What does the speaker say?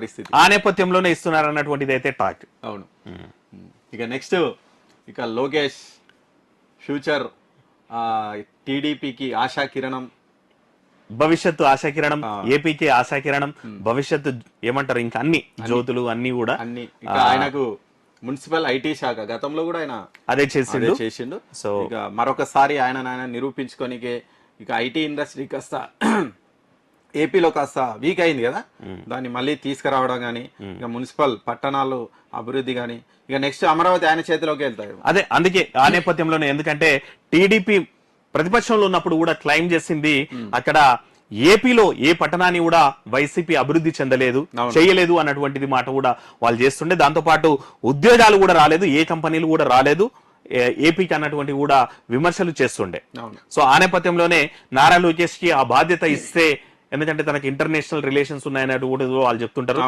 పరిస్థితి. ఆ నేపథ్యంలోనే ఇస్తున్నారు అన్నటువంటిది అయితే టాక్. అవును. ఇక నెక్స్ట్ ఇక లోకేష్ ఫ్యూచర్ టీడీపీకి ఆశా కిరణం, భవిష్యత్తు ఆశాకిరణం, ఏపీకి ఆశాకిరణం, భవిష్యత్తు ఏమంటారు ఇంకా అన్ని జ్యోతులు అన్ని కూడా అన్ని. ఇక ఆయనకు మున్సిపల్ ఐటీ శాఖ గతంలో కూడా ఆయన అదే చేసిండు. సో ఇక మరొకసారి ఆయన నిరూపించుకోనికే ఇక ఐటీ ఇండస్ట్రీ కాస్త ఏపీలో కాస్త వీక్ అయింది కదా, దాన్ని మళ్ళీ తీసుకురావడం కానీ, ఇక మున్సిపల్ పట్టణాలు అభివృద్ధి కానీ, ఇక నెక్స్ట్ అమరావతి ఆయన చేతిలోకి వెళ్తాయి. అదే అందుకే ఆ నేపథ్యంలోనే, ఎందుకంటే టీడీపీ ప్రతిపక్షంలో ఉన్నప్పుడు కూడా క్లైమ్ చేసింది అక్కడ ఏపీలో ఏ పట్టణాన్ని కూడా వైసీపీ అభివృద్ధి చెందలేదు, చేయలేదు అన్నటువంటిది మాట కూడా వాళ్ళు చేస్తుండే. దాంతో పాటు ఉద్యోగాలు కూడా రాలేదు, ఏ కంపెనీలు కూడా రాలేదు ఏపీకి అన్నటువంటి కూడా విమర్శలు చేస్తుండే. సో ఆ నేపథ్యంలోనే నారా లోకేష్ కి ఆ బాధ్యత ఇస్తే, ఎందుకంటే తనకి ఇంటర్నేషనల్ రిలేషన్స్ ఉన్నాయన్నట్టు కూడా వాళ్ళు చెప్తుంటారు.